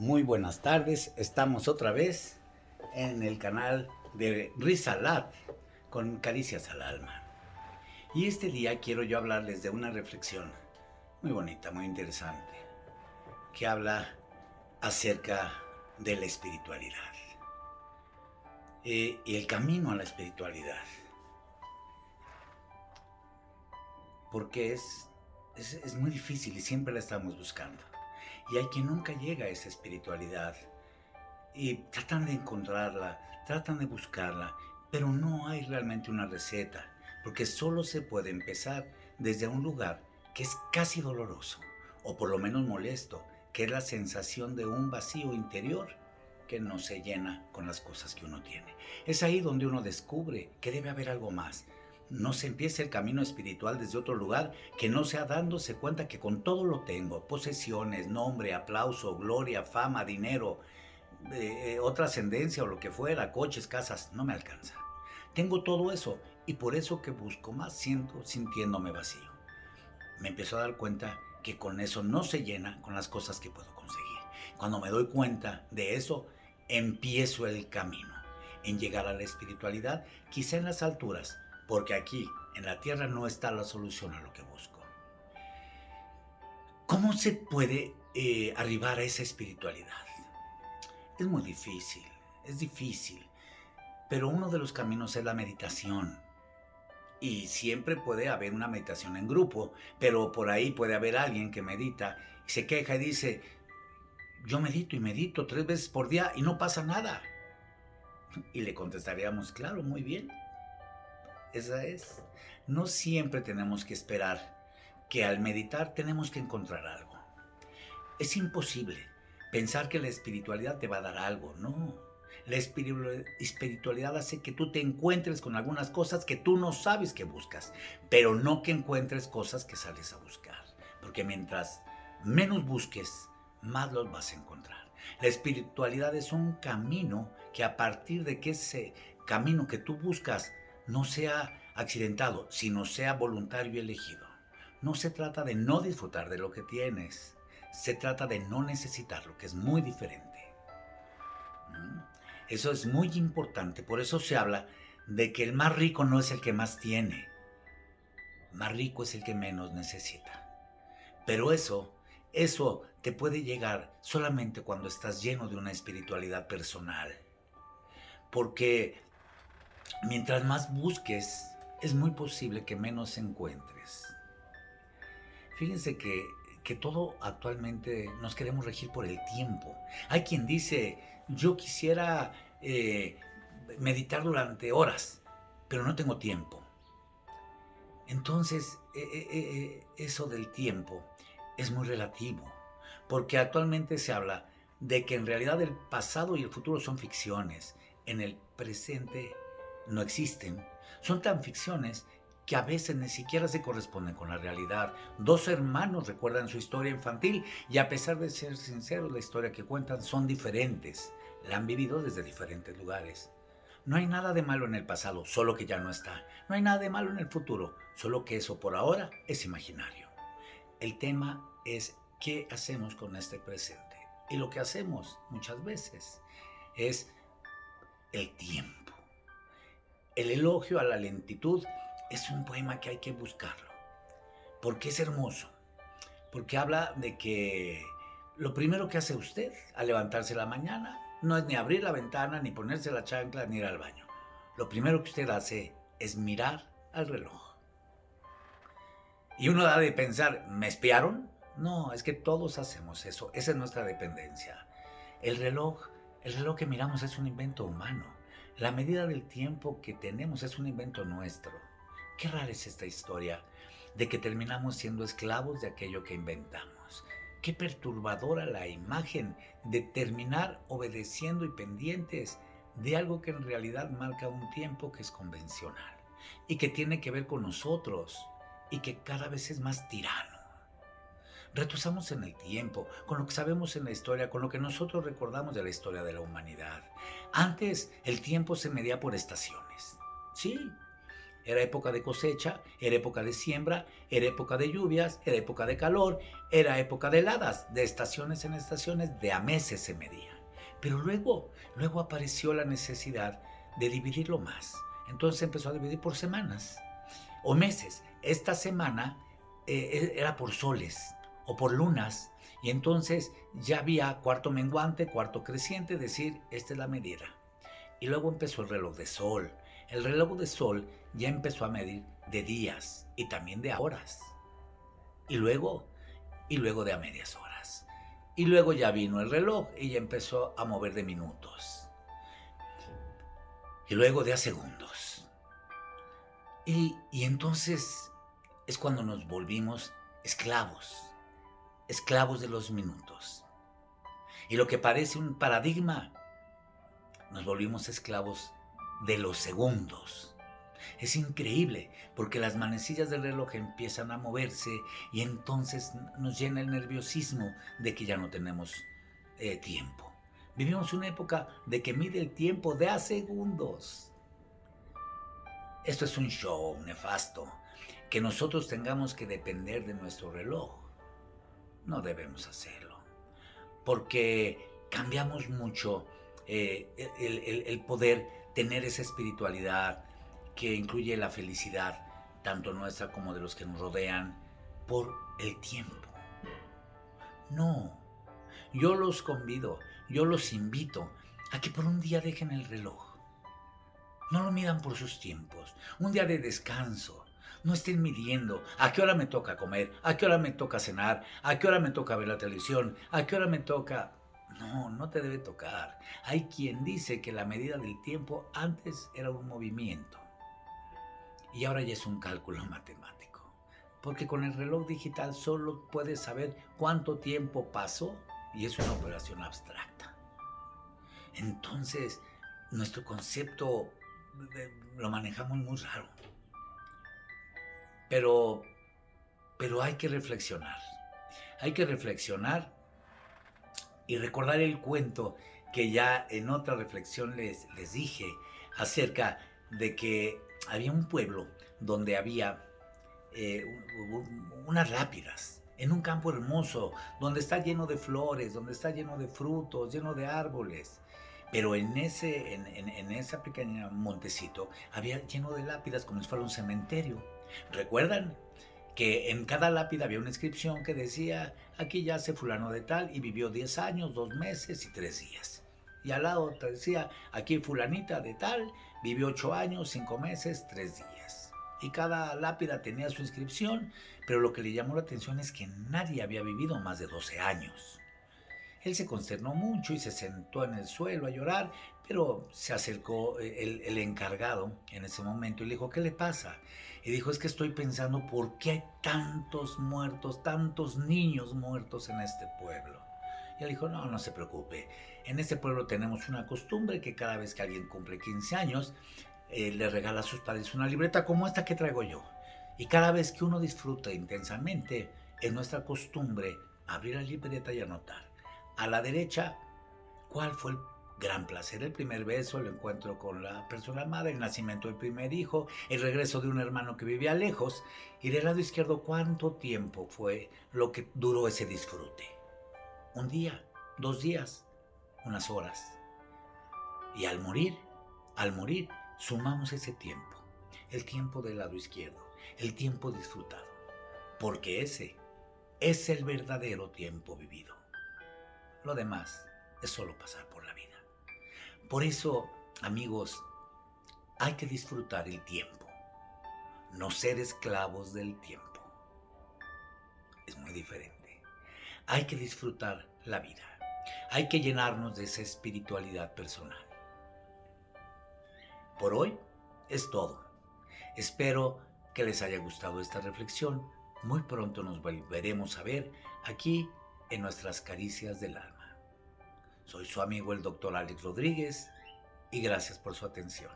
Muy buenas tardes, estamos otra vez en el canal de Risalat con Caricias al Alma. Y este día quiero yo hablarles de una reflexión muy bonita, muy interesante, que habla acerca de la espiritualidad y el camino a la espiritualidad. Porque es muy difícil y siempre la estamos buscando. Y hay quien nunca llega a esa espiritualidad y tratan de encontrarla, tratan de buscarla, pero no hay realmente una receta, porque solo se puede empezar desde un lugar que es casi doloroso, o por lo menos molesto, que es la sensación de un vacío interior que no se llena con las cosas que uno tiene. Es ahí donde uno descubre que debe haber algo más. No se empieza el camino espiritual desde otro lugar que no sea dándose cuenta que con todo lo tengo, posesiones, nombre, aplauso, gloria, fama, dinero, otra ascendencia o lo que fuera, coches, casas, no me alcanza. Tengo todo eso y por eso que busco más siento sintiéndome vacío. Me empiezo a dar cuenta que con eso no se llena con las cosas que puedo conseguir. Cuando me doy cuenta de eso, empiezo el camino en llegar a la espiritualidad, quizá en las alturas, porque aquí en la tierra no está la solución a lo que busco. ¿Cómo se puede arribar a esa espiritualidad? Es muy difícil, es difícil, pero uno de los caminos es la meditación. Y siempre puede haber una meditación en grupo, pero por ahí puede haber alguien que medita y se queja y dice, yo medito y medito 3 veces por día y no pasa nada. Y le contestaríamos, claro, muy bien, esa es. No siempre tenemos que esperar que al meditar tenemos que encontrar algo. Es imposible pensar que la espiritualidad te va a dar algo, no. La espiritualidad hace que tú te encuentres con algunas cosas que tú no sabes que buscas, pero no que encuentres cosas que sales a buscar, porque mientras menos busques, más los vas a encontrar. La espiritualidad es un camino que a partir de que ese camino que tú buscas no sea accidentado, sino sea voluntario y elegido. No se trata de no disfrutar de lo que tienes, se trata de no necesitarlo, que es muy diferente. ¿Mm? Eso es muy importante, por eso se habla de que el más rico no es el que más tiene, más rico es el que menos necesita. Pero eso te puede llegar solamente cuando estás lleno de una espiritualidad personal. Porque mientras más busques, es muy posible que menos encuentres. Fíjense que todo actualmente nos queremos regir por el tiempo. Hay quien dice, yo quisiera meditar durante horas, pero no tengo tiempo. Entonces, eso del tiempo es muy relativo, porque actualmente se habla de que en realidad el pasado y el futuro son ficciones, en el presente no existen, son tan ficciones que a veces ni siquiera se corresponden con la realidad. Dos hermanos recuerdan su historia infantil y a pesar de ser sinceros, la historia que cuentan son diferentes, la han vivido desde diferentes lugares. No hay nada de malo en el pasado, solo que ya no está. No hay nada de malo en el futuro, solo que eso por ahora es imaginario. El tema es qué hacemos con este presente. Y lo que hacemos muchas veces es el tiempo. El elogio a la lentitud es un poema que hay que buscarlo, porque es hermoso, porque habla de que lo primero que hace usted al levantarse la mañana no es ni abrir la ventana, ni ponerse la chancla, ni ir al baño. Lo primero que usted hace es mirar al reloj. Y uno da de pensar, ¿me espiaron? No, es que todos hacemos eso, esa es nuestra dependencia. El reloj, el reloj que miramos es un invento humano. La medida del tiempo que tenemos es un invento nuestro. Qué rara es esta historia de que terminamos siendo esclavos de aquello que inventamos. Qué perturbadora la imagen de terminar obedeciendo y pendientes de algo que en realidad marca un tiempo que es convencional y que tiene que ver con nosotros y que cada vez es más tirano. Retrocedamos en el tiempo, con lo que sabemos en la historia, con lo que nosotros recordamos de la historia de la humanidad. Antes el tiempo se medía por estaciones. Sí, Era época de cosecha, era época de siembra, era época de lluvias, era época de calor, era época de heladas, de estaciones en estaciones, de a meses se medía. Pero luego apareció la necesidad de dividirlo más. Entonces empezó a dividir por semanas o meses. Esta semana era por soles o por lunas, y entonces ya había cuarto menguante, cuarto creciente, es decir, esta es la medida. Y luego empezó el reloj de sol. El reloj de sol ya empezó a medir de días y también de horas. Y luego, y luego de a medias horas. Y luego ya vino el reloj y ya empezó a mover de minutos. Y luego de a segundos. Y entonces es cuando nos volvimos esclavos de los minutos. Y lo que parece un paradigma, nos volvimos esclavos de los segundos. Es increíble, porque las manecillas del reloj empiezan a moverse y entonces nos llena el nerviosismo de que ya no tenemos tiempo. Vivimos una época de que mide el tiempo de a segundos. Esto es un show nefasto. Que nosotros tengamos que depender de nuestro reloj, no debemos hacerlo, porque cambiamos mucho el poder tener esa espiritualidad que incluye la felicidad, tanto nuestra como de los que nos rodean, por el tiempo. No, yo los convido, yo los invito a que por un día dejen el reloj. No lo midan por sus tiempos. Un día de descanso. No estén midiendo a qué hora me toca comer, a qué hora me toca cenar, a qué hora me toca ver la televisión, a qué hora me toca... No, no te debe tocar. Hay quien dice que la medida del tiempo antes era un movimiento y ahora ya es un cálculo matemático. Porque con el reloj digital solo puedes saber cuánto tiempo pasó y es una operación abstracta. Entonces, nuestro concepto lo manejamos muy raro. Pero hay que reflexionar. Hay que reflexionar y recordar el cuento que ya en otra reflexión les dije acerca de que había un pueblo donde había unas lápidas en un campo hermoso, donde está lleno de flores, donde está lleno de frutos, lleno de árboles. Pero en esa pequeña montecito había lleno de lápidas como si fuera un cementerio. ¿Recuerdan? Que en cada lápida había una inscripción que decía: aquí yace fulano de tal y vivió 10 años, 2 meses y 3 días. Y al lado decía: aquí fulanita de tal vivió 8 años, 5 meses, 3 días. Y cada lápida tenía su inscripción, pero lo que le llamó la atención es que nadie había vivido más de 12 años. Él se consternó mucho y se sentó en el suelo a llorar, pero se acercó el encargado en ese momento y le dijo: ¿qué le pasa? Y dijo: es que estoy pensando por qué hay tantos muertos, tantos niños muertos en este pueblo. Y él dijo: no se preocupe. En este pueblo tenemos una costumbre que cada vez que alguien cumple 15 años, le regala a sus padres una libreta como esta que traigo yo. Y cada vez que uno disfruta intensamente, es nuestra costumbre abrir la libreta y anotar. A la derecha, ¿cuál fue el gran placer? El primer beso, el encuentro con la persona amada, el nacimiento del primer hijo, el regreso de un hermano que vivía lejos. Y del lado izquierdo, ¿cuánto tiempo fue lo que duró ese disfrute? Un día, 2 días, unas horas. Y al morir, sumamos ese tiempo, el tiempo del lado izquierdo, el tiempo disfrutado, porque ese es el verdadero tiempo vivido. Lo demás es solo pasar por la vida. Por eso, amigos, hay que disfrutar el tiempo, no ser esclavos del tiempo. Es muy diferente. Hay que disfrutar la vida. Hay que llenarnos de esa espiritualidad personal. Por hoy es todo. Espero que les haya gustado esta reflexión. Muy pronto nos volveremos a ver aquí en nuestras caricias del alma. Soy su amigo el Dr. Alex Rodríguez y gracias por su atención.